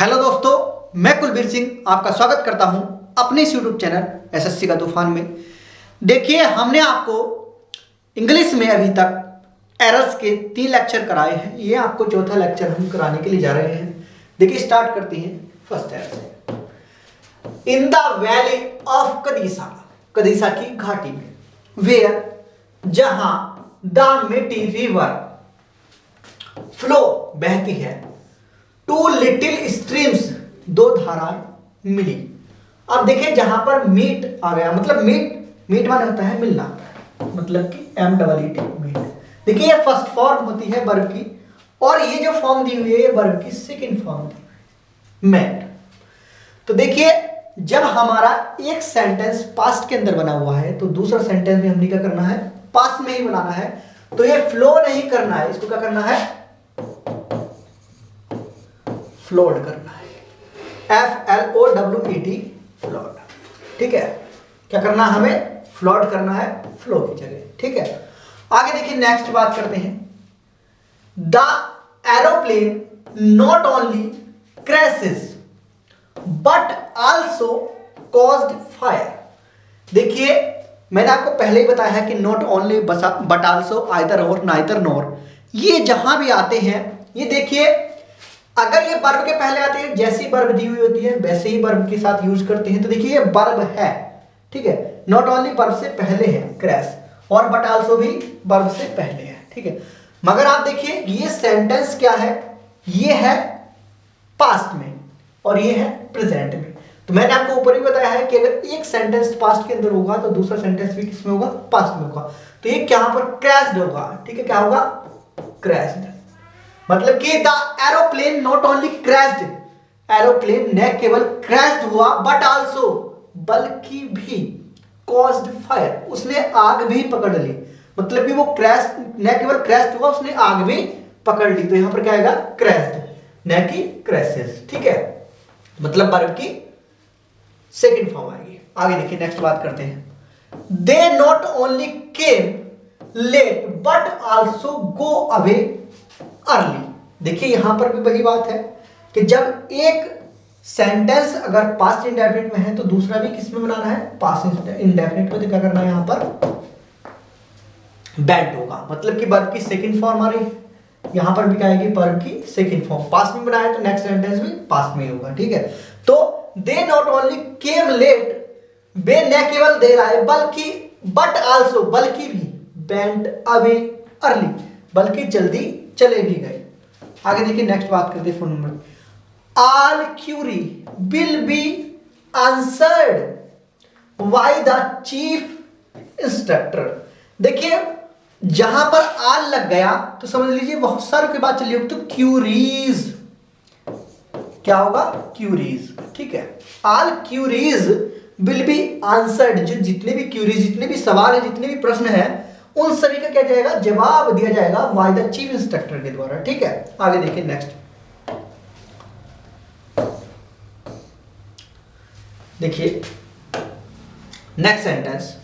Hello दोस्तों, मैं कुलबीर सिंह आपका स्वागत करता हूं अपने इस यूट्यूब चैनल एसएससी का तूफान में। देखिए, हमने आपको इंग्लिश में अभी तक एरर्स के 3 लेक्चर कराए हैं। ये आपको चौथा लेक्चर हम कराने के लिए जा रहे हैं। देखिए, स्टार्ट करते हैं फर्स्ट एरर से। इन द वैली ऑफ कदीसा, कदीसा की घाटी में, वेयर जहां द मिटी रिवर फ्लो बहती है, टू लिटिल स्ट्रीम्स दो धाराएं मिली। अब देखिए, जहां पर मीट आ गया, मतलब मीट माने होता है मिलना, मतलब कि MEET मीट। देखिए, ये फर्स्ट फॉर्म होती है वर्ब की, और ये जो फॉर्म दी हुई है ये वर्ब की सेकंड फॉर्म दी हुई है, मेट। तो देखिए, जब हमारा एक सेंटेंस पास्ट के अंदर बना हुआ है तो दूसरा सेंटेंस में हमने क्या करना है, पास्ट में ही बनाना है। तो ये फ्लो नहीं करना है, इसको क्या करना है, फ्लोड करना है, FLOWED, फ्लोड। ठीक है, क्या करना है हमें, फ्लोड करना है फ्लो की जगह। ठीक है, आगे देखिए, नेक्स्ट बात करते हैं। The aeroplane not only crashes but also caused fire. देखिए, मैंने आपको पहले ही बताया है कि not only but also, either और, नाइदर नॉर, ये जहां भी आते हैं, ये देखिए, अगर ये वर्ब के पहले आते हैं, जैसी वर्ब दी हुई होती है वैसे ही वर्ब के साथ यूज करते हैं। तो देखिए, ये वर्ब है, ठीक है, नॉट ओनली वर्ब से पहले है क्रैश, और बट आल्सो भी वर्ब से पहले है। ठीक है, मगर आप देखिए, ये सेंटेंस क्या है, ये है पास्ट में और ये है प्रेजेंट में। तो मैंने आपको ऊपर ही बताया है कि अगर एक सेंटेंस पास्ट के अंदर होगा तो दूसरा सेंटेंस भी किसमें होगा, पास्ट में होगा। तो ये यहां पर क्रैश्ड होगा। ठीक है, क्या होगा, क्रैश्ड। मतलब कि the aeroplane not only crashed, aeroplane न केवल क्रैश्ड हुआ बट आल्सो, बल्कि भी, कॉज्ड फायर, उसने आग भी पकड़ ली। मतलब कि वो क्रैश, न केवल क्रैश्ड हुआ, उसने आग भी पकड़ ली। तो यहां पर क्या आएगा, क्रैश्ड, न कि क्रैशेस। ठीक है, मतलब वर्ब की सेकंड फॉर्म आएगी। आगे देखिए, नेक्स्ट बात करते हैं। They not only came late but also go away early. देखिए, यहां पर भी वही बात है कि जब एक सेंटेंस अगर पास्ट इंडेफिनिट में है तो दूसरा भी किस में बनाना है, पास्ट इंडेफिनिट में। तो क्या करना है, यहां पर बेंट होगा, मतलब कि वर्ब की सेकंड फॉर्म आ रही है, यहां पर भी क्या आएगी, वर्ब की सेकंड फॉर्म। पास्ट में बनाया तो नेक्स्ट सेंटेंस भी पास्ट में होगा। ठीक है, तो they not only came late, वे न केवल देर आए बल्कि, बट आल्सो, बल्कि भी, बेंट अवे अर्ली, बल्कि जल्दी चले भी गए। आगे देखिए, नेक्स्ट बात करते हैं phone number. All query will be answered by the chief instructor. देखिए, जहां पर आल लग गया तो समझ लीजिए बहुत सारों की बात चली होगी, तो क्यूरीज क्या होगा, क्यूरीज। ठीक है, all queries will be answered, जो जितने भी क्यूरीज, जितने भी सवाल है, जितने भी प्रश्न है, उन सभी का क्या जाएगा, जवाब दिया जाएगा बाय द चीफ इंस्ट्रक्टर के द्वारा। ठीक है, आगे देखिए, नेक्स्ट देखिए, next sentence.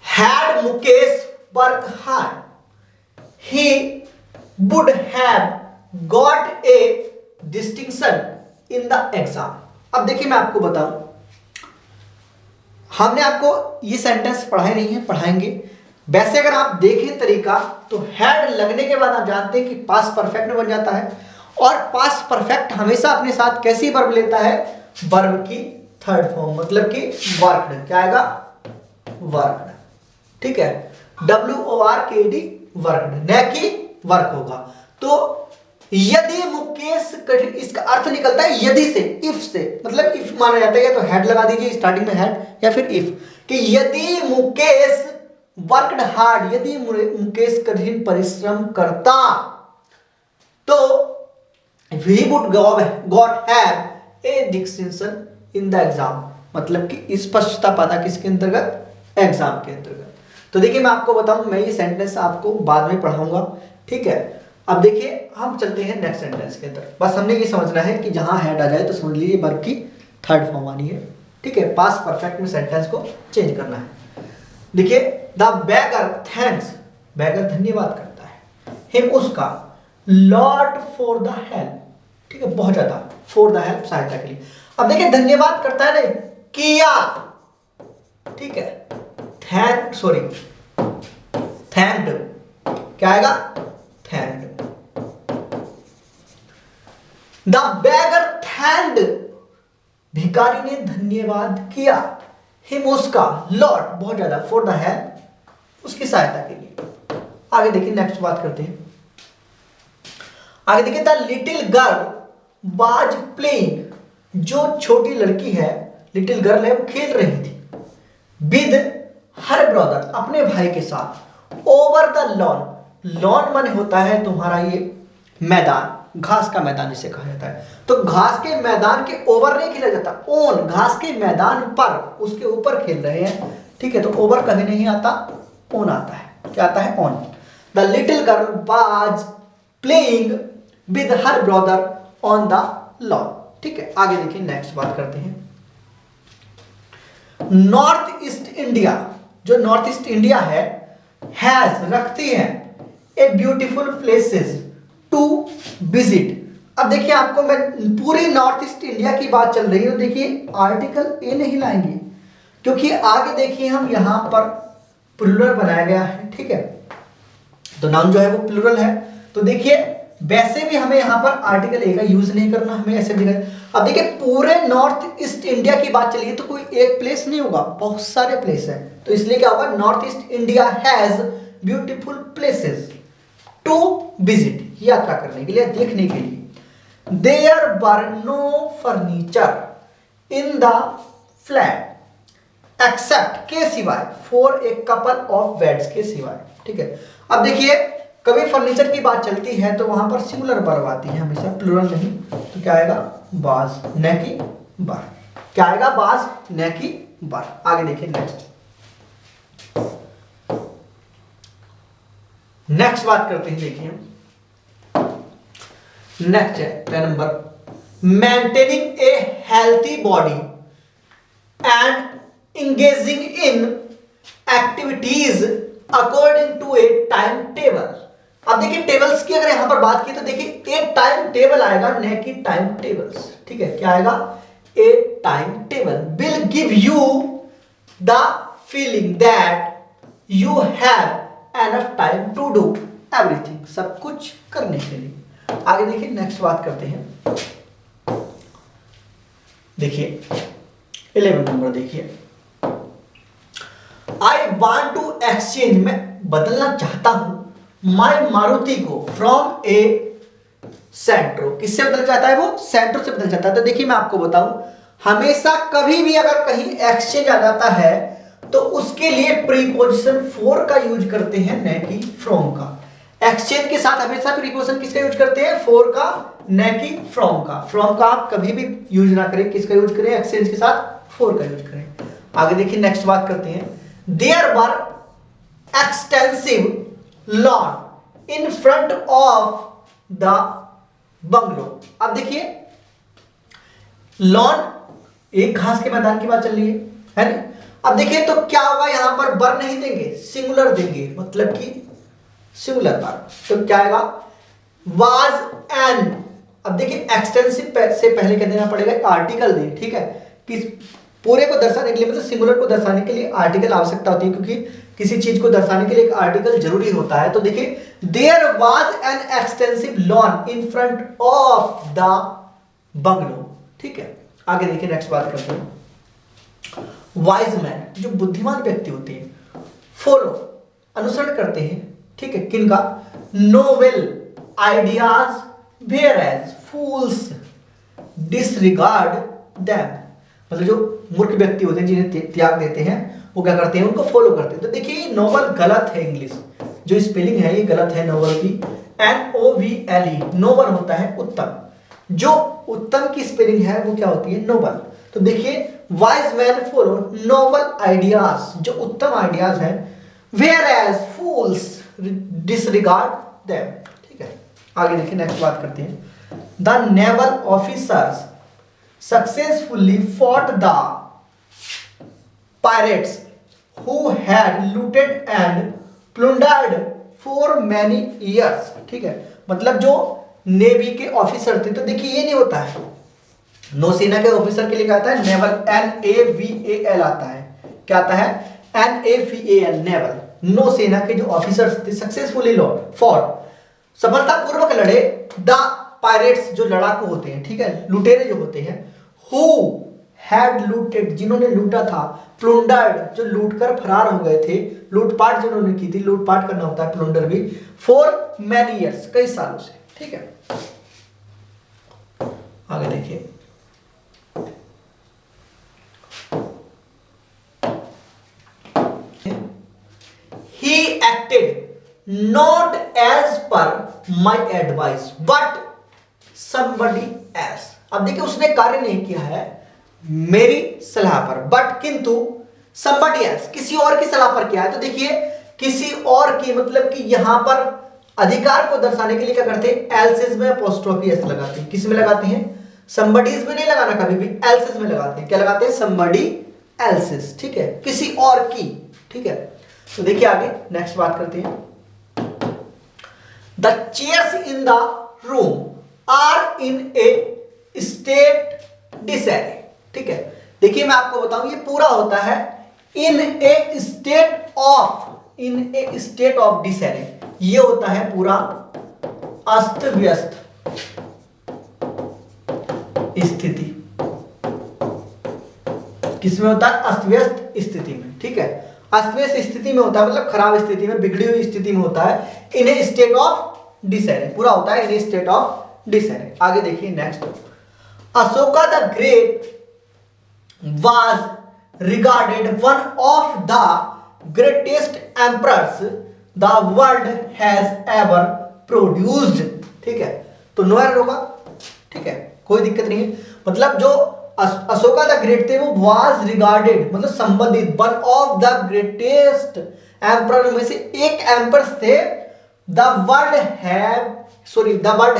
Had Mukesh work hard he would have got a distinction in the exam. अब देखिए, मैं आपको बताऊं, हमने आपको ये सेंटेंस पढ़ाए नहीं है, पढ़ाएंगे। वैसे अगर आप देखें तरीका, तो हैड लगने के बाद आप जानते हैं कि पास्ट परफेक्ट में बन जाता है, और पास्ट परफेक्ट हमेशा अपने साथ कैसी वर्ब लेता है, वर्ब की थर्ड फॉर्म, मतलब कि वर्कड। क्या आएगा, वर्कड। ठीक है, WORKD, वर्कड, न कि वर्क होगा। तो यदि मुकेश, इसका अर्थ निकलता है यदि से, इफ से, मतलब इफ माना जाता है, तो हेड लगा दीजिए स्टार्टिंग में हेड, या फिर इफ, कि यदि मुकेश वर्कड हार्ड, यदि मुकेश कठिन परिश्रम करता, तो he would got have a distinction in the exam, मतलब कि स्पष्टता पाता किसके अंतर्गत, एग्जाम के अंतर्गत। तो देखिए, मैं आपको बताऊं, मैं ये सेंटेंस आपको बाद में पढ़ाऊंगा। ठीक है, अब देखिए, हम चलते हैं नेक्स्ट सेंटेंस के अंदर। बस हमने ये समझना है कि जहां हेड आ जाए तो समझ लीजिए वर्ब की थर्ड फॉर्म आनी है। ठीक है, पास्ट परफेक्ट में सेंटेंस को चेंज करना है। देखिए, द बैगर थैंक्स, बैगर धन्यवाद करता है, हिम, उसका, लॉर्ड फॉर द हेल्प, ठीक है, बहुत ज्यादा, फॉर द हेल्प, सहायता के लिए। अब देखिए धन्यवाद करता है ना, किया, ठीक है, थैंक्ड, क्या आएगा, थैंक्ड। द बेगर थैंक्ड, भिखारी ने धन्यवाद किया, हिम, उसका, लॉट, बहुत ज्यादा, फॉर द हेल्प, उसकी सहायता के लिए। आगे देखिए नेक्स्ट बात करते हैं। आगे देखिए the little girl was playing, जो छोटी लड़की है, लिटिल गर्ल है, वो खेल रही थी, विद हर ब्रदर, अपने भाई के साथ, ओवर द लॉन, लॉन माने होता है तुम्हारा ये मैदान, घास का मैदान जिसे कहा जाता है। तो घास के मैदान के ओवर नहीं खेला जाता, ओन, घास के मैदान पर, उसके ऊपर खेल रहे हैं, ठीक है। तो ओवर कभी नहीं आता, ओन आता है। क्या आता है, on. The little girl was playing with her brother on the lawn, ठीक है। आगे देखिए नेक्स्ट बात करते हैं। नॉर्थ ईस्ट इंडिया, जो नॉर्थ ईस्ट इंडिया है, हैज, रखती है, a beautiful places to visit. अब देखिए आपको मैं पूरी नॉर्थ ईस्ट इंडिया की बात चल रही है, तो देखिए आर्टिकल ए नहीं लाएंगे, क्योंकि आगे देखिए हम यहां पर प्लूरल बनाया गया है, ठीक है। तो नाउन जो है वो प्लूरल है, तो देखिए वैसे भी हमें यहां पर आर्टिकल ए का यूज नहीं करना, हमें ऐसे भी। अब देखिए पूरे नॉर्थ ईस्ट इंडिया की बात चलिए तो कोई एक प्लेस नहीं होगा, बहुत सारे प्लेस है, तो इसलिए क्या होगा, north east India has beautiful places to visit, यात्रा करने के लिए, देखने के लिए। There were no furniture in the flat except, के सिवाय, for a couple of beds, के सिवाय, ठीक है। अब देखिए कभी फर्नीचर की बात चलती है तो वहां पर सिंगुलर वर्ब आती है हमेशा, प्लूरल नहीं। तो क्या आएगा, बाज, न कि बार, क्या आएगा, बाज, न कि बार। आगे देखिए नेक्स्ट बात करते हैं। देखिए नेक्स्ट है 10 number, maintaining a healthy body and engaging in activities according to a time table. अब देखिए टेबल्स की अगर यहां पर बात की तो देखिए ए टाइम टेबल आएगा, न कि टाइम टेबल्स, ठीक है। क्या आएगा, a time table will give you the feeling that you have enough time to do everything, सब कुछ करने के लिए। आगे देखिए नेक्स्ट बात करते हैं। देखिए 11 नंबर, देखिए आई वॉन्ट टू एक्सचेंज, मैं बदलना चाहता हूं, माई मारुति को, फ्रॉम ए सेंट्रो, किससे बदल जाता है वो, सेंट्रो से बदल जाता है। तो देखिए मैं आपको बताऊं, हमेशा कभी भी अगर कहीं एक्सचेंज आ जाता है तो उसके लिए प्रीपोजिशन फॉर का यूज करते हैं, न कि फ्रॉम का। एक्सचेंज के साथ हमेशा प्रीपोजिशन किसका यूज करते हैं, फॉर का, न कि फ्रॉम का। फ्रॉम का आप कभी भी यूज ना करें, किसका यूज करें, एक्सचेंज के साथ फॉर का यूज करें। आगे देखिए नेक्स्ट बात करते हैं। There were extensive lawn in front of the bungalow. अब देखिए लॉन, एक घास के मैदान की बात चल रही है ना। अब देखिए तो क्या होगा, यहां पर वर नहीं देंगे, सिंगुलर देंगे, मतलब कि सिंगुलर वर्ब। तो क्या आएगा, वाज एन। अब देखिए एक्सटेंसिव से पहले क्या देना पड़ेगा, आर्टिकल दे, ठीक है। कि पूरे को दर्शाने के लिए, मतलब सिंगुलर को दर्शाने के लिए आर्टिकल आवश्यकता होती है, क्योंकि किसी चीज को दर्शाने के लिए एक आर्टिकल जरूरी होता है। तो देखिए there was an extensive lawn in front of the bungalow, ठीक है। आगे देखिए नेक्स्ट बात करते हैं। वाइज मैन, जो बुद्धिमान व्यक्ति होते हैं, फॉलो, अनुसरण करते हैं, ठीक है, किनका, novel ideas, whereas fools disregard them, मतलब जो मूर्ख व्यक्ति होते हैं, जिन्हें त्याग देते हैं, वो क्या करते हैं, उनको फॉलो करते हैं। तो देखिए नोवेल गलत है, इंग्लिश जो स्पेलिंग है ये गलत है नोवेल की, NOVLE, नोबल होता है उत्तम, जो उत्तम की स्पेलिंग है वो क्या होती है, नोबल। तो देखिए wise man follow noble ideas, जो उत्तम आइडियाज हैं, whereas fools disregard them, ठीक है। आगे देखिए नेक्स्ट बात करते हैं। The naval officers successfully fought the pirates who had looted and plundered for many years, ठीक है। मतलब जो नेवी के ऑफिसर थे। तो देखिए ये नहीं होता है, नौसेना के ऑफिसर के लिए क्या आता है, नेवल, NAVAL आता है। क्या आता है, NAVAL, नेवल। नौसेना के जो ऑफिसर्स थे सक्सेसफुली फॉट, सफलतापूर्वक लड़े, द पायरेट्स जो लड़ाकू होते हैं, ठीक है, लुटेरे जो होते हैं, हु हैड लूटेड जिन्होंने लूटा था, प्लुंडर्ड जो लूट कर फरार हो गए थे, लूटपाट जिन्होंने की थी, लूटपाट करना होता है प्लुंडर भी, फॉर मैनी ईयर्स कई सालों से, ठीक है। आगे देखिए, he acted not as per my advice but somebody else। अब देखिए उसने कार्य नहीं किया है मेरी सलाह पर, बट किंतु somebody else किसी और की सलाह पर किया है। तो देखिए किसी और की मतलब कि यहां पर अधिकार को दर्शाने के लिए क्या करते हैं, एल्सेस में अपोस्ट्रोफी एस लगाते हैं। किस में लगाते हैं, somebody's में नहीं लगाना कभी भी, एल्सेस में लगाते हैं। क्या लगाते हैं, somebody else's, ठीक है, किसी और की, ठीक है। तो देखिए आगे नेक्स्ट बात करते हैं, the chairs in the room are in a state disarray, ठीक है। देखिए मैं आपको बताऊं ये पूरा होता है इन ए स्टेट ऑफ डिसएरे, ये होता है पूरा अस्त व्यस्त स्थिति। किसमें होता है, अस्त व्यस्त स्थिति में, ठीक है, अस्त व्यस्त स्थिति में होता है, मतलब खराब स्थिति में, बिगड़ी हुई स्थिति में होता है, इन ए स्टेट ऑफ डिसएरे, पूरा होता है इन ए स्टेट ऑफ डिसएरे। आगे देखिए next, Ashoka the great was regarded one of the greatest emperors the world has ever produced, ठीक है। तो नो एरर होगा, ठीक है, कोई दिक्कत नहीं है। मतलब जो अशोका द ग्रेट थे वो was regarded मतलब संबंधित, one of the greatest emperor में से एक एम्पर्स थे, the world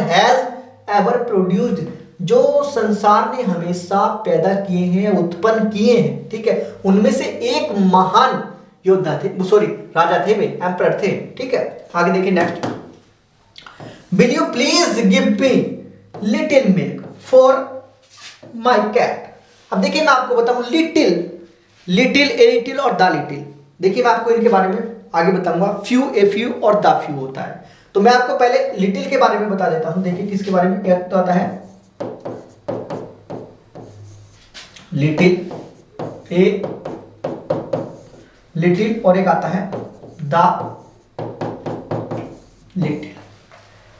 has ever produced, जो संसार ने हमेशा पैदा किए हैं, उत्पन्न किए हैं, ठीक है, उनमें से एक महान योद्धा थे, राजा थे वे, एम्परर थे, ठीक है। आगे देखिए next, will you please give me little milk for my cat. अब देखिए मैं आपको बताऊं, लिटिल, ए लिटिल और द लिटिल, देखिए मैं आपको इनके बारे में आगे बताऊंगा, फ्यू, ए फ्यू और द फ्यू होता है। तो मैं आपको पहले लिटिल के बारे में बता देता हूं। देखिए किसके बारे में, एक तो आता है लिटिल, ए लिटिल, और एक आता है द लिटिल।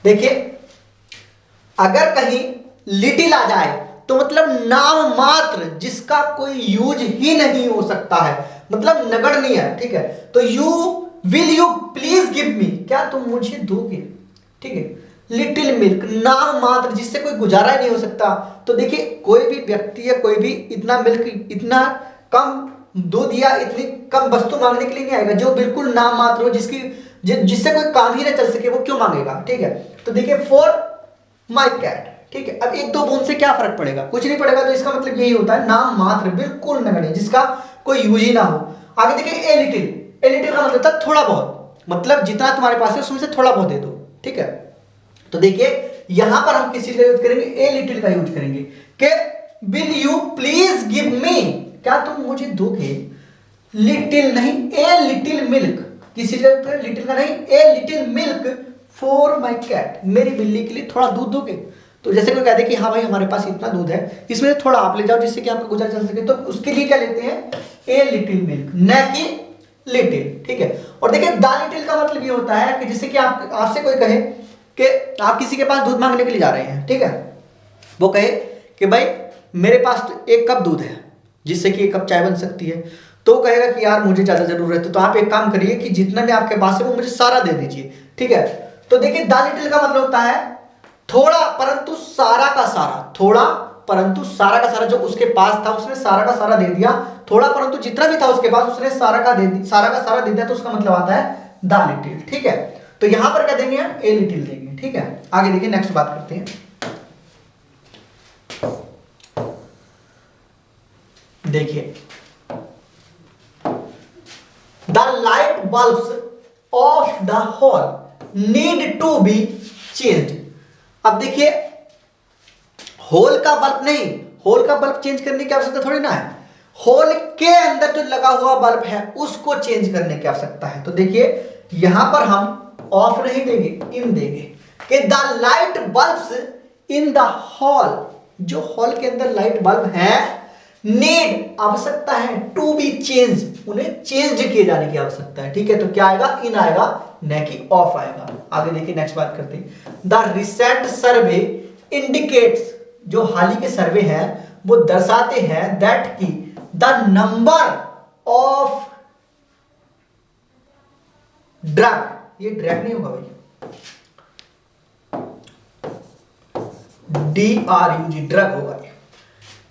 देखिए अगर कहीं लिटिल आ जाए तो मतलब नाम मात्र जिसका कोई यूज ही नहीं हो सकता है, मतलब नगण्य है, ठीक है। तो will you please give me, क्या तुम मुझे दोगे, ठीक है। लिटिल मिल्क, नाम मात्र जिससे कोई गुजारा ही नहीं हो सकता। तो देखिए कोई भी व्यक्ति या कोई भी इतना मिल्क, इतना कम दूध या इतनी कम वस्तु मांगने के लिए नहीं आएगा जो बिल्कुल नाम मात्र हो, जिससे कोई काम ही ना चल सके, वो क्यों मांगेगा, ठीक है। तो देखिए फॉर माय कैट, ठीक है। अब एक दो बूंद से क्या फर्क पड़ेगा, कुछ नहीं पड़ेगा। तो इसका मतलब यही होता है नाम मात्र, बिल्कुल नगण्य, जिसका कोई यूज ही ना हो। आगे देखिए ए लिटिल का मतलब था थोड़ा बहुत, मतलब जितना तुम्हारे पास है उसमें से थोड़ा बहुत दे दो, ठीक है। तो देखिए यहां पर हम किस चीज का यूज करेंगे, ए लिटिल का यूज करेंगे कि will you please give me, क्या तुम मुझे दोगे, लिटिल नहीं, ए लिटिल मिल्क, किसी लिटिल का नहीं, a little milk for my cat, मेरी बिल्ली के लिए थोड़ा दूध दोगे। तो जैसे कोई कहते हैं कि हाँ भाई हमारे पास इतना दूध है, इसमें से थोड़ा आप ले जाओ जिससे कि आपका गुजारा चल सके, तो उसके लिए क्या लेते हैं, ए लिटिल मिल्क, न कि लिटिल, ठीक है। और देखिए द लिटिल का मतलब ये होता है कि जैसे कि आपसे कोई कहे कि आप किसी के पास दूध मांगने के लिए जा रहे हैं, ठीक है, वो कहे कि भाई मेरे पास तो 1 कप दूध है जिससे कि 1 कप चाय बन सकती है, तो कहेगा कि यार मुझे ज्यादा जरूरत है, तो आप एक काम करिए कि जितना भी आपके पास है वो मुझे सारा दे दीजिए, ठीक है। तो देखिए द लिटिल का मतलब होता है थोड़ा परंतु सारा का सारा, थोड़ा परंतु सारा का सारा, जो उसके पास था उसने सारा का सारा दे दिया, थोड़ा परंतु जितना भी था उसके पास उसने सारा का सारा दे दिया, तो उसका मतलब आता है द लिटिल, ठीक है। तो यहां पर क्या देंगे हम, ए लिटिल देंगे, ठीक है। आगे देखिए नेक्स्ट बात करते हैं, देखिए the light bulbs of the hall need to be changed. अब देखिए होल का बल्ब नहीं, होल का बल्ब चेंज करने की आवश्यकता थोड़ी ना है, होल के अंदर जो लगा हुआ बल्ब है उसको चेंज करने की आवश्यकता है। तो देखिए यहां पर हम ऑफ नहीं देंगे, इन देंगे कि the light bulbs in the hall, जो हॉल के अंदर लाइट बल्ब है नीड आवश्यकता है टू बी चेंज, उन्हें चेंज किए जाने की आवश्यकता है। ठीक है, तो क्या आएगा, इन आएगा, न कि ऑफ आएगा। आगे देखिए नेक्स्ट बात करते हैं। द रिसेंट सर्वे इंडिकेट्स, जो हाल ही के सर्वे हैं वो दर्शाते हैं दैट की द नंबर ऑफ ड्रग, ये ड्रग नहीं होगा भाई, DRUG ड्रग होगा ये।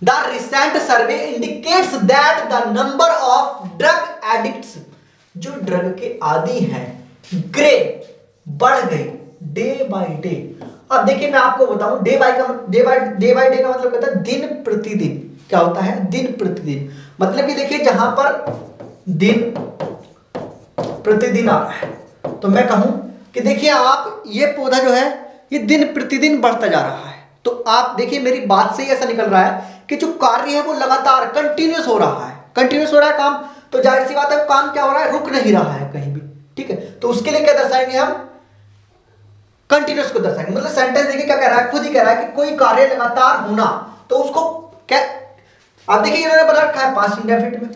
The recent survey indicates that the number of drug addicts, जो ड्रग के आदी हैं, ग्रे बढ़ गई डे बाय डे। अब देखिए मैं आपको बताऊं, डे बाय डे का मतलब कहता है दिन प्रतिदिन। क्या होता है, दिन प्रतिदिन, मतलब कि देखिए जहां पर दिन प्रतिदिन आ रहा है तो मैं कहूं कि देखिए आप ये पौधा जो है ये दिन प्रतिदिन बढ़ता जा रहा है। तो आप देखिए मेरी बात से ही ऐसा निकल रहा है कि जो कार्य है वो लगातार कंटिन्यूस हो रहा है, कंटिन्यूस हो रहा है काम, तो जाहिर सी बात है काम क्या हो रहा है, रुक नहीं रहा है कहीं भी। ठीक है, तो उसके लिए क्या दर्शाएंगे हम, कंटिन्यूस को दर्शाएंगे। मतलब सेंटेंस देखिए क्या कह रहा है, खुद ही कह रहा है कि कोई कार्य लगातार होना, तो उसको क्या, आप देखिए इन्होंने बना रखा है पास्ट इंडेफिनिट में,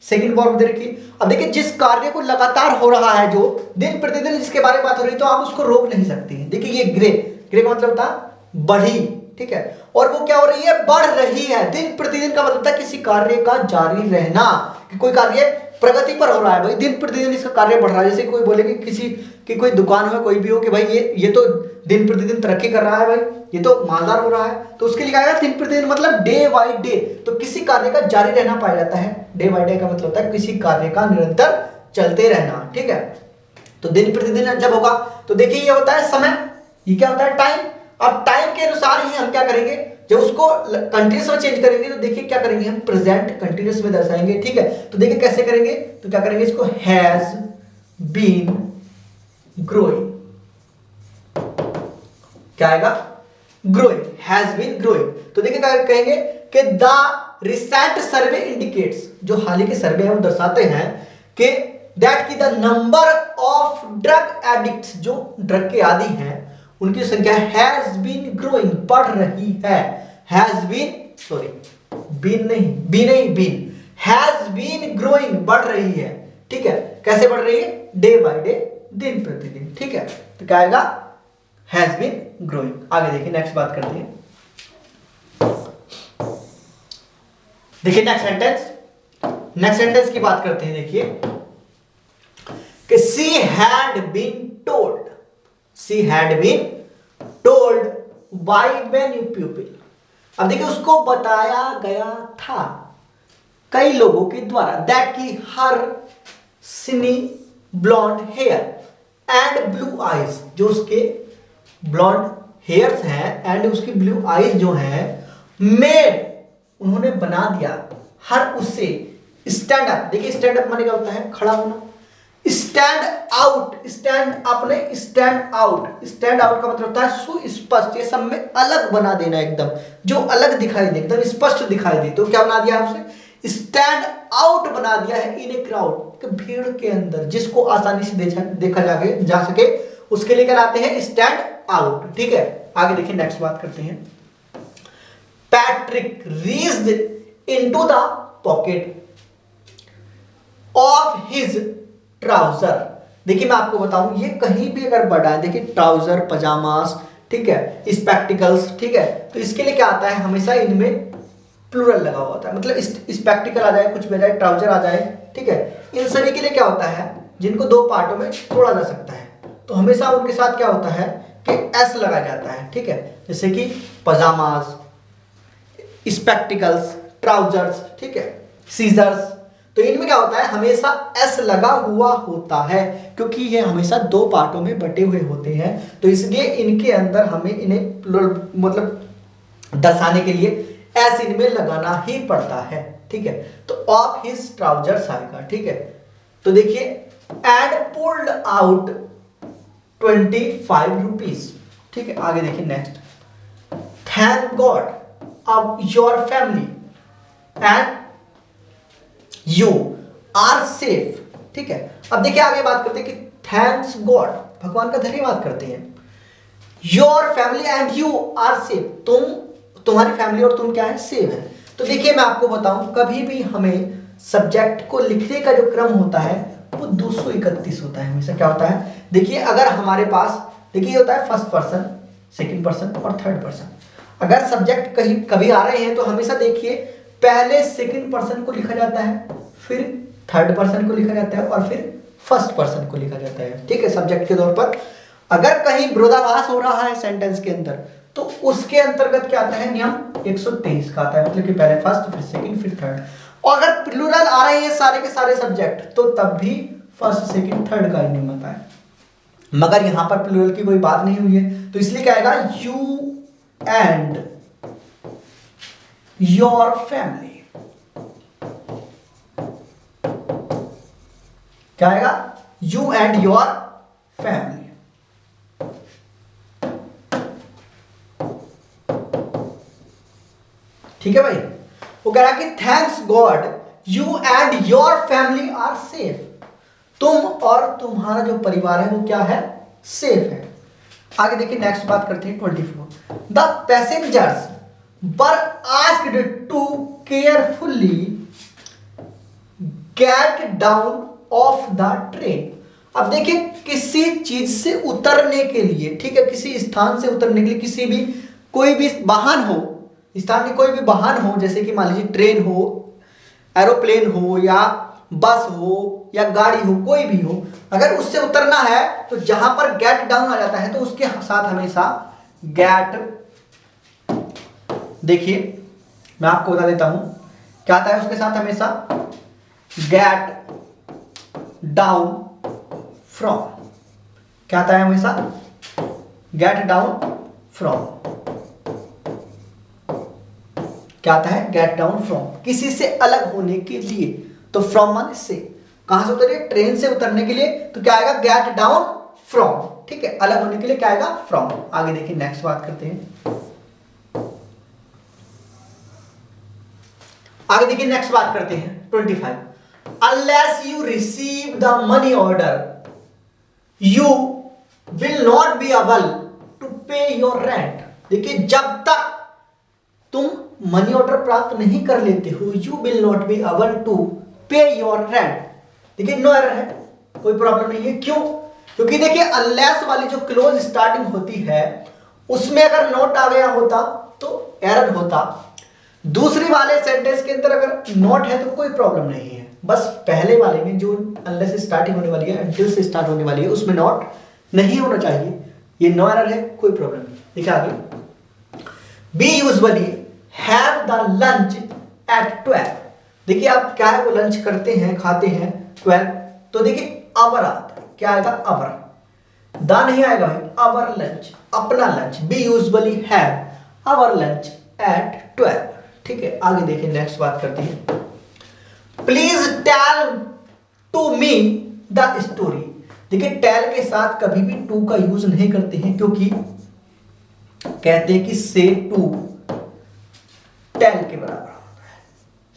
सेकंड फॉर्म दे रखी। अब देखिए जिस कार्य को लगातार हो रहा है, जो दिन प्रतिदिन जिसके बारे में बात हो रही है, तो आप उसको रोक नहीं सकते हैं। देखिए ये ग्रे, ग्रे का मतलब था बढ़ी। ठीक है, और वो क्या हो रही है, बढ़ रही है। दिन प्रतिदिन का मतलब था किसी कार्य का जारी रहना, कि कोई कार्य प्रगति पर हो रहा है भाई, दिन प्रतिदिन इसका कार्य बढ़ रहा है। जैसे कोई बोले कि किसी की कोई दुकान हो, कोई भी हो, कि भाई ये तो दिन प्रतिदिन तरक्की कर रहा है भाई, ये तो मालदार हो रहा है, तो उसके लिए क्या है, दिन प्रतिदिन मतलब डे बाय डे। तो किसी कार्य का जारी रहना पाया जाता है। डे बाय डे का मतलब होता है किसी कार्य का निरंतर चलते रहना। ठीक है, तो दिन प्रतिदिन जब होगा तो देखिए ये होता है समय, ये क्या होता है, टाइम। अब टाइम के अनुसार ही हम क्या करेंगे, जब उसको कंटिन्यूस में चेंज करेंगे तो देखिए क्या करेंगे, हम प्रेजेंट कंटिन्यूस में दर्शाएंगे। ठीक है, तो देखिए कैसे करेंगे, तो क्या करेंगे, इसको हैज बीन ग्रोइंग, क्या आएगा, ग्रोइंग, हैज बीन ग्रोइंग। तो देखिए क्या कहेंगे कि द रिसेंट सर्वे इंडिकेट्स, जो हाल ही के सर्वे हैं वो दर्शाते हैं कि दैट की the number of drug addicts, जो ड्रग के आदी हैं उनकी संख्या हैज बीन ग्रोइंग, बढ़ रही है। हैज बीन, सॉरी बीन नहीं, बीन हैज बीन ग्रोइंग, बढ़ रही है। ठीक है, कैसे बढ़ रही है, डे बाय डे, दिन प्रतिदिन। ठीक है, तो क्या आएगा, हैज बीन ग्रोइंग। आगे देखिए नेक्स्ट बात करते हैं। देखिए नेक्स्ट सेंटेंस की बात करते हैं। देखिए कि she had been told, she had been told by many people. अब देखिए उसको बताया गया था कई लोगों के द्वारा दैट की her shiny blonde hair and blue eyes, जो उसके ब्लॉन्ड हेयर्स हैं एंड उसकी ब्लू आईज जो हैं, मेड, उन्होंने बना दिया, हर उससे स्टैंड अप। देखिए स्टैंड अप माने क्या होता है, खड़ा होना। स्टैंड आउट, स्टैंड अप ने स्टैंड आउट, स्टैंड आउट का मतलब होता है सुस्पष्ट, ये सब में अलग बना देना, एकदम जो अलग दिखाई दे, एकदम स्पष्ट दिखाई दे। तो क्या बना दिया है उसे, स्टैंड आउट बना दिया है इन ए क्राउड, भीड़ के अंदर, जिसको आसानी से देखा जा सके, उसके लिए कहलाते हैं स्टैंड आउट। ठीक है, आगे देखिए नेक्स्ट बात करते हैं। Patrick reached into the pocket of his trouser. देखिए मैं आपको बताऊं, ये कहीं भी अगर बढ़ा है, देखिए ट्राउजर, पजामास, ठीक है, स्पेक्टिकल्स, ठीक है, तो इसके लिए क्या आता है, हमेशा इनमें प्लूरल लगा हुआ होता है, मतलब स्पेक्टिकल आ जाए, कुछ में जाए, ट्राउजर आ जाए। ठीक है, इन सभी के लिए क्या होता है, जिनको दो पार्टों में तोड़ा जा सकता है, तो हमेशा उनके साथ क्या होता है कि एस लगा जाता है। ठीक है, जैसे कि पजामास, स्पेक्टिकल्स, ट्राउजर्स, ठीक है, सीजर्स, तो इनमें क्या होता है, हमेशा एस लगा हुआ होता है, क्योंकि ये हमेशा दो पार्टों में बटे हुए होते हैं, तो इसलिए इनके अंदर हमें इन्हें मतलब दर्शाने के लिए एस इनमें लगाना ही पड़ता है। ठीक है, तो ऑफ हिज ट्राउजर्स आएगा। ठीक है, तो देखिए एंड पुल्ड आउट 25 रुपीज। ठीक है, आगे देखिए नेक्स्ट, थैंक गॉड अब your family and you are safe. ठीक है, अब देखिए आगे बात करते हैं कि थैंक्स गॉड, भगवान का धन्यवाद करते हैं। Your family and you are safe, तुम्हारी फैमिली और तुम क्या है, सेफ है। तो देखिए मैं आपको बताऊं, कभी भी हमें सब्जेक्ट को लिखने का जो क्रम होता है वो 231 होता है हमेशा। क्या होता है, देखिए अगर हमारे पास देखिए होता है फर्स्ट पर्सन, सेकंड पर्सन और थर्ड पर्सन। अगर सब्जेक्ट कहीं कभी आ रहे हैं तो हमेशा देखिए पहले सेकंड पर्सन को लिखा जाता है, फिर थर्ड पर्सन को लिखा जाता है और फिर फर्स्ट पर्सन को लिखा जाता है। ठीक है, सब्जेक्ट के तौर पर अगर कहीं विरोधाभास हो रहा है सेंटेंस के अंदर तो उसके अंतर्गत क्या आता है, नियम 123 का आता है, मतलब कि पहले फर्स्ट फिर सेकंड फिर थर्ड। और अगर प्लूरल आ रहे हैं सारे के सारे सब्जेक्ट तो तब भी फर्स्ट सेकंड थर्ड का नियम आता है। मगर यहां पर प्लूरल की कोई बात नहीं हुई है तो इसलिए क्या आएगा, यू एंड योर फैमिली। क्या आएगा, यू एंड योर फैमिली। ठीक है भाई, वो कह रहा है कि thanks god you and your family are safe, तुम और तुम्हारा जो परिवार है वो क्या है, सेफ है। आगे देखिए नेक्स्ट बात करते हैं 24, the passengers were asked to carefully get down off the train. अब देखिए किसी चीज से उतरने के लिए, ठीक है, किसी स्थान से उतरने के लिए किसी भी कोई भी वाहन हो, स्थान की कोई भी वाहन हो, जैसे कि मान लीजिए ट्रेन हो, एरोप्लेन हो या बस हो या गाड़ी हो, कोई भी हो, अगर उससे उतरना है तो जहां पर गेट डाउन आ जाता है तो उसके साथ हमेशा गेट, देखिए मैं आपको बता देता हूं क्या आता है उसके साथ, हमेशा गेट डाउन फ्रॉम। क्या आता है हमेशा, गेट डाउन फ्रॉम। क्या आता है, गेट डाउन फ्रॉम, किसी से अलग होने के लिए। तो फ्रॉम माने से, कहां से उतरिए, ट्रेन से उतरने के लिए, तो क्या आएगा, गेट डाउन फ्रॉम। ठीक है, अलग होने के लिए क्या आएगा, फ्रॉम। आगे देखिए नेक्स्ट बात करते हैं, आगे देखिए नेक्स्ट बात करते हैं 25, unless you receive the money order you will not be able to pay your rent। देखिए जब तक तुम मनी ऑर्डर प्राप्त नहीं कर लेते हो, you will not be able to pay your rent। देखिए नो एरर है, कोई प्रॉब्लम नहीं है। क्यों, क्योंकि देखिए अनलेस वाली जो क्लोज स्टार्टिंग होती है उसमें अगर नोट आ गया होता तो एरर होता, दूसरी वाले सेंटेंस के अंदर अगर नोट है तो कोई प्रॉब्लम नहीं है। बस पहले वाले में जो अनलेस से स्टार्टिंग होने वाली है, अनटिल से स्टार्ट होने वाली है, उसमें नोट नहीं होना चाहिए। ये नो एरर है, कोई प्रॉब्लम नहीं। देखिए आगे, we usually have the lunch at 12। देखिए आप क्या है, वो लंच करते हैं, खाते हैं 12। तो देखिए अवर आता है, क्या आएगा, अवर, द नहीं आएगा भाई, अवर लंच, अपना lunch. We usually have our lunch at 12। ठीक है, आगे देखिए नेक्स्ट बात करते हैं, please tell to me the story. देखिए टेल के साथ कभी भी टू का यूज नहीं करते हैं, क्योंकि कहते हैं कि से टू टेल के बराबर होता है।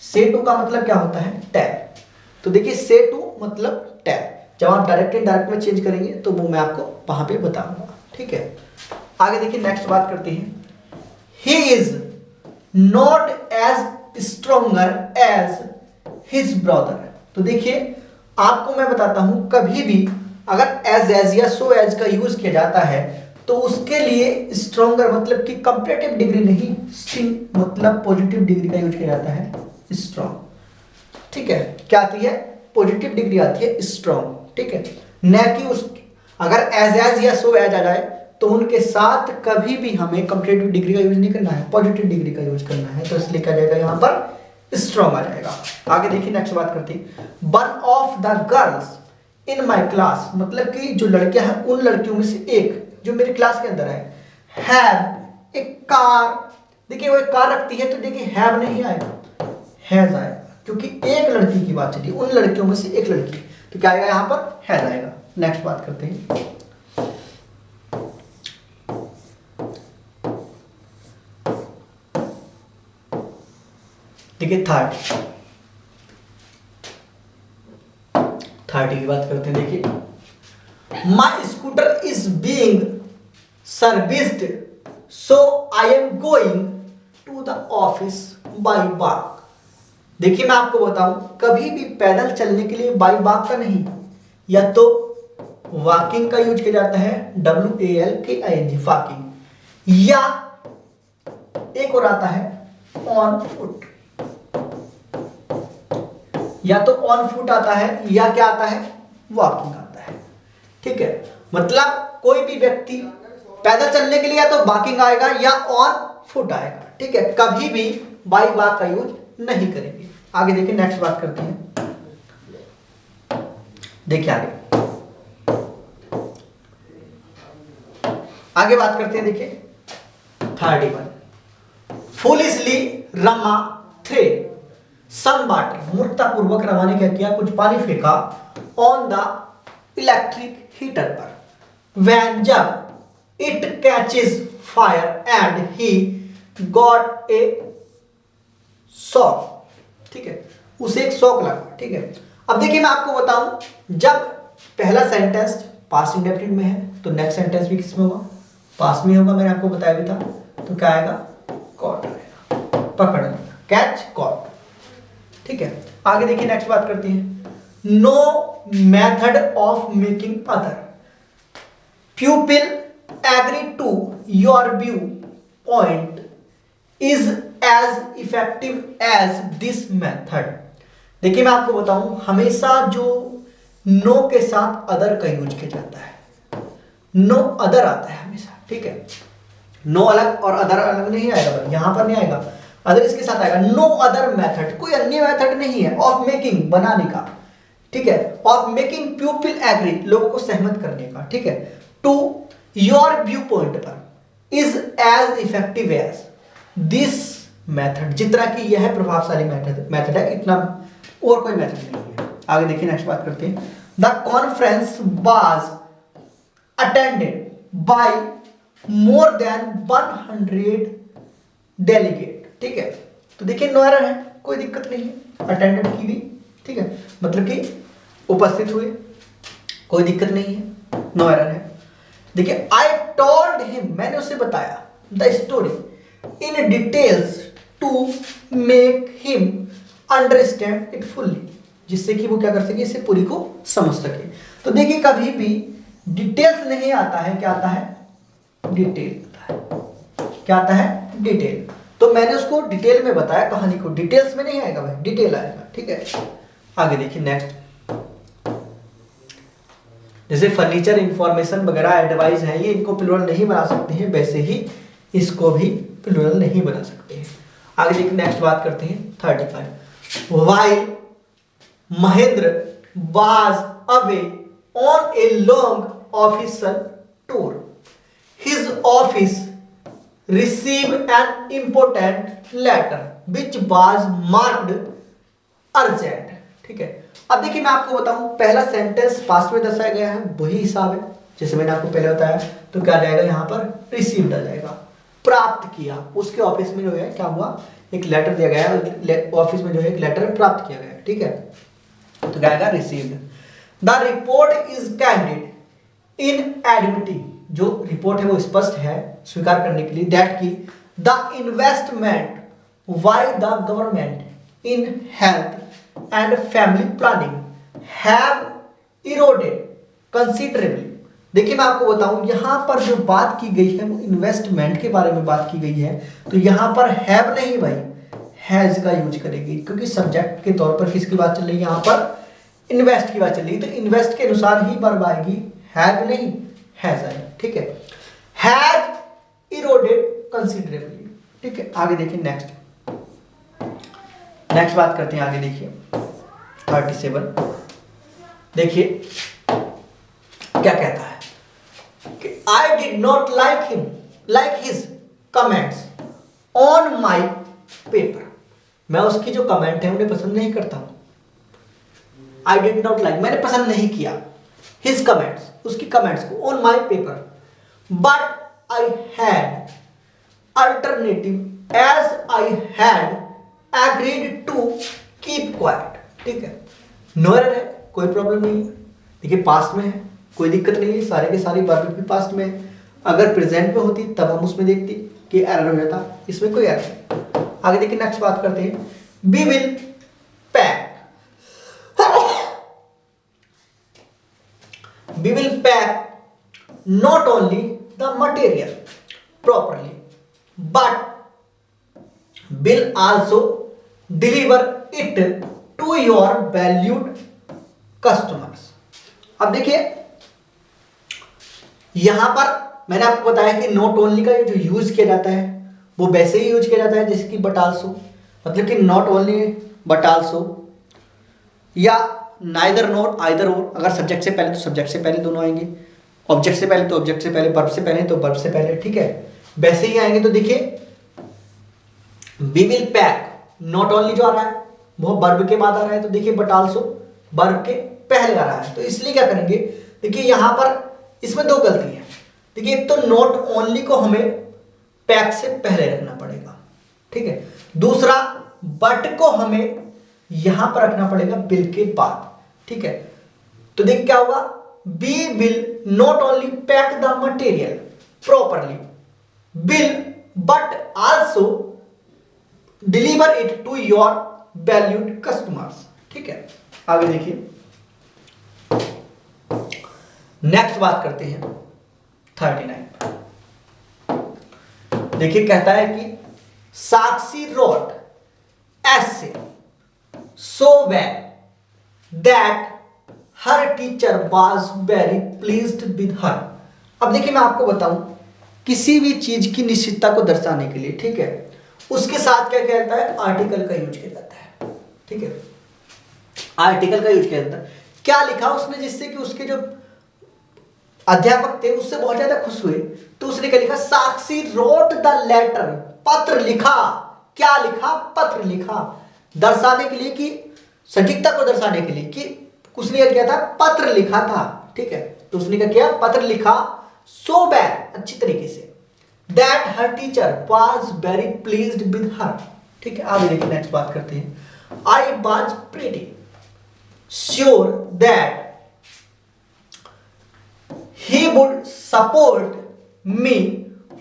से टू का मतलब क्या होता है, टेल। तो देखिए से टू मतलब टेल, जब आप डायरेक्ट इनडायरेक्ट में चेंज करेंगे तो वो मैं आपको वहां पे बताऊंगा। ठीक है, आगे देखिए नेक्स्ट बात करते हैं, he is not as stronger as his brother. तो देखिए आपको मैं बताता हूं, कभी भी अगर एज या सो एज का यूज किया जाता है तो उसके लिए स्ट्रोंगर मतलब कि कंपैरेटिव डिग्री नहीं, मतलब पॉजिटिव डिग्री का यूज किया जाता है, स्ट्रॉन्ग। ठीक है, क्या आती है, पॉजिटिव डिग्री आती है, स्ट्रॉन्ग। ठीक है, न कि उस अगर एज या सो एज आ जाए तो उनके साथ कभी भी हमें कंपैरेटिव डिग्री का यूज नहीं करना है, पॉजिटिव डिग्री का यूज करना है। तो इसलिए क्या जाएगा, यहां पर स्ट्रॉन्ग आ जाएगा। आगे देखिए नेक्स्ट बात करते हैं, one of the girls in my class, मतलब कि जो लड़कियां हैं उन लड़कियों में से एक जो मेरी क्लास के अंदर है, हैव ए कार। देखिए वो एक कार रखती है तो देखिए हैव नहीं आएगा, हैज आएगा, क्योंकि एक लड़की की बात चली, उन लड़कियों में से एक लड़की, तो क्या आएगा यहाँ पर, हैज आएगा। नेक्स्ट बात करते हैं, देखिए 30 की बात करते हैं। देखिए my scooter is being serviced so I am going to the office by walk. देखिए मैं आपको बताऊं, कभी भी पैदल चलने के लिए बाई वॉक का नहीं, या तो वॉकिंग का यूज किया जाता है WALKING वॉकिंग, या एक और आता है ऑन फुट, या तो ऑन फुट आता है या क्या आता है, वॉकिंग आता है। ठीक है, मतलब कोई भी व्यक्ति पैदल चलने के लिए या तो वॉकिंग आएगा या ऑन फुट आएगा। ठीक है, कभी भी बाई वॉक का यूज नहीं करेंगे। आगे देखिए, नेक्स्ट बात करते हैं। देखिए आगे बात करते हैं। देखिए 31 फुलिशली रमा थे सम वाटर, मूर्खतापूर्वक रमा ने क्या किया, कुछ पानी फेंका ऑन द इलेक्ट्रिक हीटर पर। वैन जब it catches fire and he got a shock. ठीक है, उसे एक शॉक लगा। ठीक है, अब देखिए मैं आपको बताऊं, जब पहला सेंटेंस पास्ट इंडेफिनिट में है तो नेक्स्ट सेंटेंस भी किस में होगा, पास्ट में होगा। मैंने आपको बताया भी था। तो क्या आएगा, कॉट आएगा, पकड़ना, कैच कॉट। ठीक है, आगे देखिए नेक्स्ट बात करते हैं। No method of making other pupil agree to your view point is as effective as this method। देखिए मैं आपको बताऊं, हमेशा जो नो के साथ अदर का यूज किया जाता है, नो अदर आता है हमेशा। ठीक है, नो अलग और अदर अलग नहीं आएगा, यहां पर नहीं आएगा, अदर इसके साथ आएगा। नो अदर मेथड, कोई अन्य मेथड नहीं है ऑफ मेकिंग, बनाने का। ठीक है, ऑफ मेकिंग पीपल एग्री, लोगों को सहमत करने का। ठीक है, टू योर व्यू पॉइंट पर is as effective as this method, जितना कि यह प्रभावशाली मेथड है, इतना और कोई मेथड नहीं है। आगे देखिए नेक्स्ट बात करते हैं। The conference was attended by more than 100 delegate. ठीक है, तो देखिए नो एरर है, कोई दिक्कत नहीं है, अटेंडेड की भी। ठीक है, मतलब कि उपस्थित हुए, कोई दिक्कत नहीं है, नो एरर है। देखिए आई टोल्ड हिम, मैंने उसे बताया, the story in details to make him understand it fully, जिससे कि वो क्या कर सके, इसे पूरी को समझ सके। तो देखिए कभी भी डिटेल्स नहीं आता है, क्या आता है, डिटेल आता है। क्या आता है, डिटेल। तो मैंने उसको डिटेल में बताया कहानी को, डिटेल्स में नहीं आएगा भाई, डिटेल आएगा। ठीक है, आगे देखिए नेक्स्ट। जैसे फर्नीचर इंफॉर्मेशन वगैरह एडवाइस है, ये इनको प्लूरल नहीं बना सकते हैं, वैसे ही इसको भी प्लूरल नहीं बना सकते हैं। आगे देखिए नेक्स्ट बात करते हैं 35 while Mahendra was away on a long official tour his office received an important letter which was marked urgent. ठीक है, अब देखिए मैं आपको बताऊं, पहला सेंटेंस पास्ट में दर्शाया गया है, वही हिसाब है जैसे मैंने आपको पहले बताया। तो क्या जाएगा यहाँ पर, रिसीव्ड आ जाएगा, प्राप्त किया। उसके ऑफिस में जो है क्या हुआ, एक लेटर दिया गया है, ऑफिस में जो है एक लेटर प्राप्त किया गया है। ठीक है, तो क्या आएगा, received. The report is candid in admitting, जो रिपोर्ट है वो स्पष्ट है स्वीकार करने के लिए, दैट की the investment by the government in health and family planning have eroded considerably. देखिए मैं आपको बताऊं, यहां पर जो बात की गई है वो इन्वेस्टमेंट के बारे में बात की गई है, तो यहां पर हैव नहीं भाई, हैज का यूज करेगी, क्योंकि सब्जेक्ट के तौर पर किसकी बात चल रही है, यहां पर इन्वेस्ट की बात चल रही है, तो इन्वेस्ट के अनुसार ही वर्ब आएगी, हैव नहीं, हैज आएगी। ठीक है, हैज इरोडेड कंसिडरेबली। ठीक है, आगे देखिए नेक्स्ट बात करते हैं। आगे देखिए 37 देखिए क्या कहता है कि I did not like his comments on my paper. मैं उसकी जो कमेंट है उन्हें पसंद नहीं करता हूं। आई डिड नॉट लाइक, मैंने पसंद नहीं किया, हिज कमेंट्स, उसकी कमेंट्स को, on my paper, but I had alternative as I had agreed to keep quiet, ठीक है। नो एरर है, कोई प्रॉब्लम नहीं है। देखिए पास्ट में है, कोई दिक्कत नहीं है, सारे के सारी वर्ब भी पास्ट में है। अगर प्रेजेंट में होती तब हम उसमें देखते कि एरर हो जाता, इसमें कोई एरर नहीं। आगे देखिए नेक्स्ट बात करते हैं, we will pack, we will pack not only the material properly but will also deliver it to your valued customers। अब देखिए यहां पर मैंने आपको बताया कि नॉट ओनली का जो यूज किया जाता है वो वैसे ही यूज किया जाता है जैसे कि बट आल्सो, मतलब कि नॉट ओनली बट आल्सो, या नाइदर नॉर आइदर और। अगर सब्जेक्ट से पहले तो सब्जेक्ट से पहले दोनों आएंगे, ऑब्जेक्ट से पहले तो ऑब्जेक्ट से पहले, वर्ब से पहले तो वर्ब से पहले, ठीक है, वैसे ही आएंगे। तो देखिए we will pack, not only जो आ रहा है वो वर्ब के बाद आ रहा है, तो देखिए बट आल्सो वर्ब के पहले आ रहा है। तो इसलिए क्या करेंगे, देखिए यहां पर इसमें दो गलती है। देखिए एक तो नॉट ओनली को हमें पैक से पहले रखना पड़ेगा, ठीक है। दूसरा बट को हमें यहां पर रखना पड़ेगा बिल के बाद, ठीक है। तो देखिए क्या होगा, we will not only pack the material properly will but also deliver it to your valued customers, ठीक है। आगे देखिए नेक्स्ट बात करते हैं 39। देखिए कहता है कि साक्षी wrote essay so well that her teacher was very pleased with हर। अब देखिए मैं आपको बताऊं, किसी भी चीज की निश्चितता को दर्शाने के लिए, ठीक है, उसके साथ क्या कहता है, आर्टिकल का यूज किया जाता है, ठीक है। आर्टिकल का यूज किया जाता है। क्या लिखा उसने जिससे कि उसके जो अध्यापक थे उससे बहुत ज्यादा खुश हुए, तो उसने क्या लिखा, साक्षी रोट द लेटर, पत्र लिखा। क्या लिखा, पत्र लिखा, दर्शाने के लिए कि सटीकता को दर्शाने के लिए कि उसने क्या किया था, पत्र लिखा था, ठीक है। तो उसने क्या किया, पत्र लिखा, सो वेल, अच्छी तरीके से, that her teacher was very pleased with her, ठीक है। आगे देखिए नेक्स्ट बात करते हैं, I was pretty sure that he would support me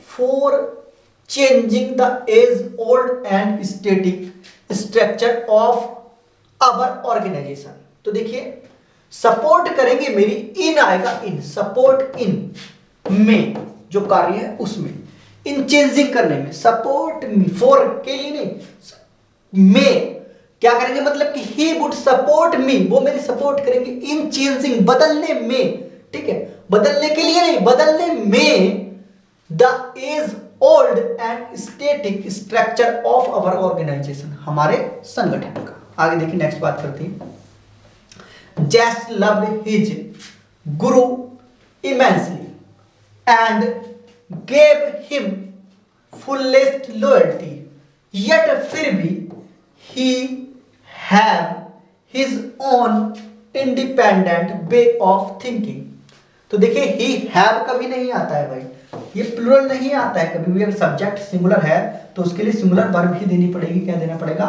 for changing the age old and static structure of our organisation. तो देखिए सपोर्ट करेंगे मेरी, इन आएगा, इन सपोर्ट इन में जो कार्य है उसमें, इन चेंजिंग करने में, सपोर्ट मी, फॉर के लिए नहीं, में क्या करेंगे, मतलब कि ही वुड सपोर्ट मी, वो मेरी सपोर्ट करेंगे, इन चेंजिंग, बदलने में, ठीक है, बदलने के लिए नहीं, बदलने में, the age old and static structure of our organisation, हमारे संगठन का। आगे देखिए नेक्स्ट बात करते हैं, Just loved his guru immensely and gave him fullest loyalty, yet फिर भी he have his own independent way of thinking। तो देखिए he have कभी नहीं आता है भाई, ये प्लूरल नहीं आता है कभी भी। अगर सब्जेक्ट सिंगुलर है तो उसके लिए सिंगुलर वर्ब ही देनी पड़ेगी, क्या देना पड़ेगा,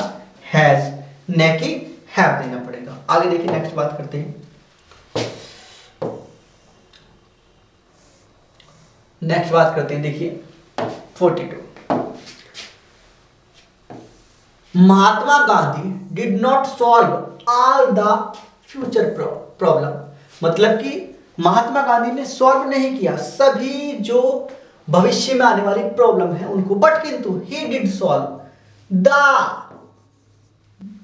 हैज, न कि हैव देना पड़ेगा। आगे देखिए नेक्स्ट बात करते हैं, नेक्स्ट बात करते हैं, देखिए 42। Mahatma Gandhi did not solve all the future problem, मतलब कि महात्मा गांधी ने सॉल्व नहीं किया सभी जो भविष्य में आने वाली प्रॉब्लम है उनको, बट किंतु ही डिड सॉल्व द,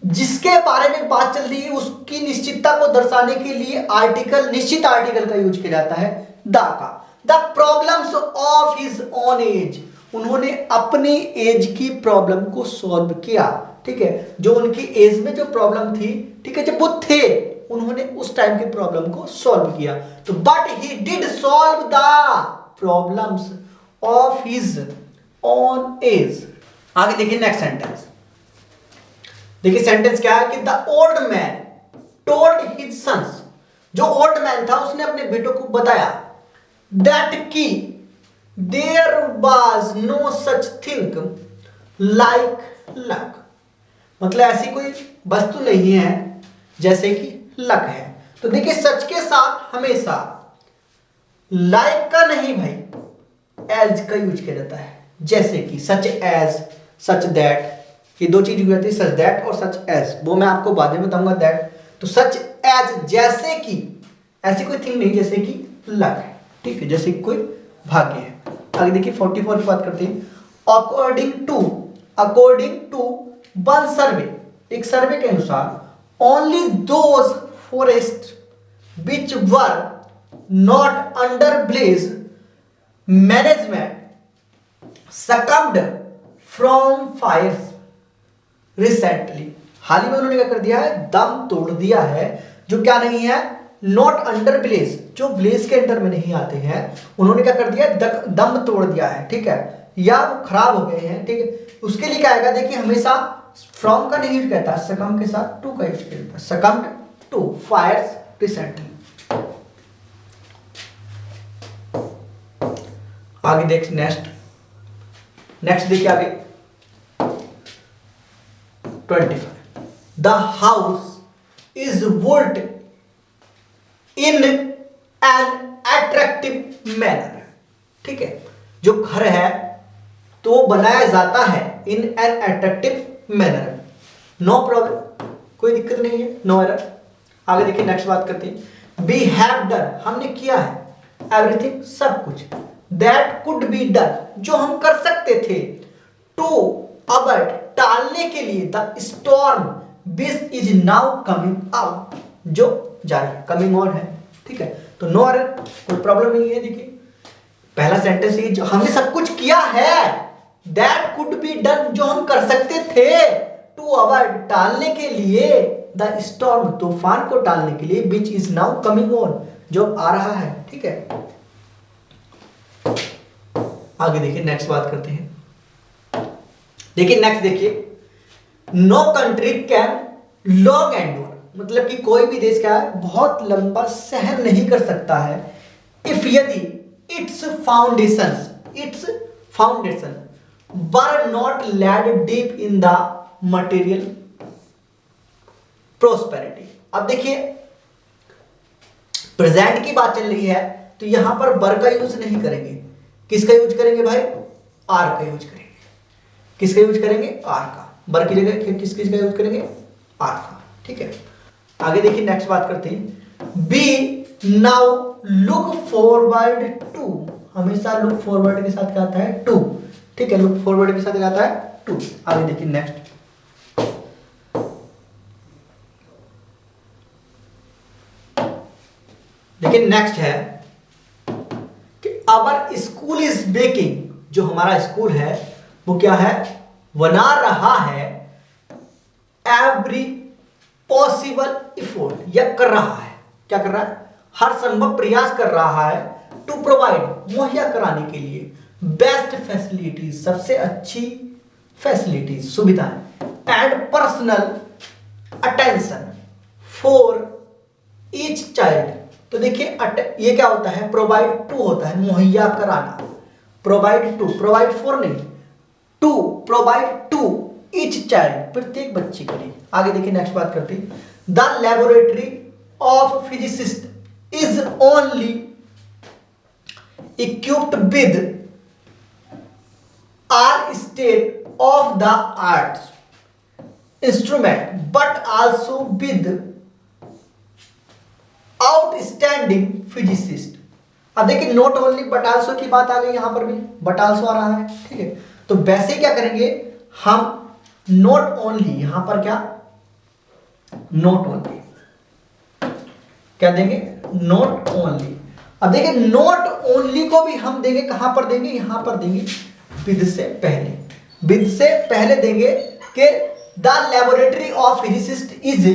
जिसके बारे में बात चल रही है उसकी निश्चितता को दर्शाने के लिए आर्टिकल, निश्चित आर्टिकल का यूज किया जाता है, द का, the problems of his own age, उन्होंने अपनी एज की प्रॉब्लम को सॉल्व किया, ठीक है, जो उनकी एज में जो प्रॉब्लम थी, ठीक है, जब वो थे उन्होंने उस टाइम की प्रॉब्लम को सॉल्व किया। तो but he did solve the problems of his own age. आगे देखिए नेक्स्ट सेंटेंस, देखिए सेंटेंस क्या है कि the old man told his sons, जो ओल्ड मैन था उसने अपने बेटों को बताया, दैट की there was no such thing like luck, मतलब ऐसी कोई वस्तु नहीं है जैसे कि लक है। तो देखिए सच के साथ हमेशा लाइक का नहीं भाई, एज का यूज किया जाता है। जैसे कि सच एज, सच दैट, ये दो चीज यूज होती है, सच दैट और सच एज, वो मैं आपको बाद में बताऊंगा दैट। तो सच एज जैसे कि, ऐसी कोई थिंग नहीं जैसे कि लक है, ठीक है, जैसे कि कोई भाग्य है। आगे देखिए 44 की बात करते हैं। अकॉर्डिंग टू वन सर्वे, एक सर्वे के अनुसार only those forest which were not under blaze management succumbed from fires recently. हाल ही में उन्होंने क्या कर दिया है, दम तोड़ दिया है, जो क्या नहीं है, नॉट अंडर ब्लेज, जो ब्लेज के अंडर में नहीं आते हैं, उन्होंने क्या कर दिया, दम तोड़ दिया है, ठीक है, या वो खराब हो गए हैं, ठीक है। उसके लिए क्या आएगा, देखिए हमेशा फ्रॉम का नहीं यूज करता, सकम के साथ टू का यूज करता है, सकम्ड टू फायर्स रिसेंटली। आगे देख नेक्स्ट देखिए आगे 25। The house is wood in an attractive manner, ठीक है, जो घर है तो बनाया जाता है in an attractive manner, no problem, कोई दिक्कत नहीं है, नो एरर। आगे देखिए नेक्स्ट बात करते हैं। वी हैव डन, हमने किया है, एवरीथिंग, सब कुछ, दैट कुड बी डन, जो हम कर सकते थे, टू अवॉइड, टालने के लिए, the storm which is now coming out, जो जारी है, कमिंग ऑन है, ठीक है। तो नो एरर, कोई प्रॉब्लम नहीं है। देखिए पहला सेंटेंस ये, जो हमने सब कुछ किया है, दैट कुड बी डन, जो हम कर सकते थे, टू अवॉइड, टालने के लिए, द स्टॉर्म, तूफान को टालने के लिए, which is now coming on, जो आ रहा है, ठीक है। आगे देखिए नेक्स्ट बात करते हैं। देखिए नेक्स्ट देखिए, no country can long endure, मतलब कि कोई भी देश क्या है, बहुत लंबा सहन नहीं कर सकता है, इफ यदि its foundation were not laid deep in the material prosperity. अब देखिए प्रेजेंट की बात चल रही है, तो यहां पर वर का यूज नहीं करेंगे, किसका यूज करेंगे भाई, आर का यूज करेंगे। किसका यूज करेंगे, आर का, वर की जगह किसका यूज करेंगे, आर का, ठीक है। आगे देखिए नेक्स्ट बात करते हैं। We now look forward to, हमेशा लुक फॉरवर्ड के साथ क्या आता है, टू, ठीक है, लुक फॉरवर्ड के साथ क्या आता है, टू। आगे देखिए नेक्स्ट, देखिए नेक्स्ट है कि आवर स्कूल इज बेकिंग, जो हमारा स्कूल है वो क्या है, बना रहा है, एवरी पॉसिबल इफोर्ट, या कर रहा है, क्या कर रहा है, हर संभव प्रयास कर रहा है, टू प्रोवाइड, मुहैया कराने के लिए, बेस्ट फैसिलिटीज, सबसे अच्छी फैसिलिटीज, सुविधाएं, and personal attention for each child. तो देखिए ये क्या होता है, प्रोवाइड टू होता है, मुहैया कराना, प्रोवाइड टू, प्रोवाइड फॉर नहीं, to provide to each child, प्रत्येक बच्चे के लिए। आगे देखिए नेक्स्ट बात करते हैं। The laboratory of physicist is only equipped with all state of the arts instrument but also with outstanding physicist. अब देखिए नॉट ओनली बट आल्सो की बात आ गई, यहां पर भी बट आल्सो आ रहा है, ठीक है। तो वैसे क्या करेंगे हम, नॉट ओनली, यहां पर क्या, नॉट ओनली क्या देंगे, नॉट ओनली। अब देखिए नॉट ओनली को भी हम देंगे, कहां पर देंगे, यहां पर देंगे, विद से पहले, विद से पहले देंगे कि the laboratory of physicist is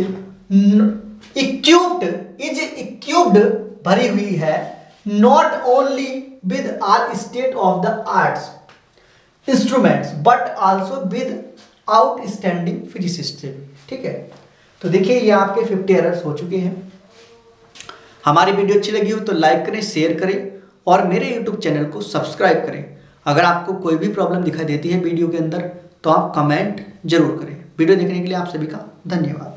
equipped भरी हुई है, not only with all state of the arts instruments but also with outstanding physicist, ठीक है। तो देखिए ये आपके 50 एरर्स हो चुके हैं। हमारी वीडियो अच्छी लगी हो तो लाइक करें, शेयर करें और मेरे यूट्यूब चैनल को सब्सक्राइब करें। अगर आपको कोई भी प्रॉब्लम दिखाई देती है वीडियो के अंदर तो आप कमेंट जरूर करें। वीडियो देखने के लिए आप सभी का धन्यवाद।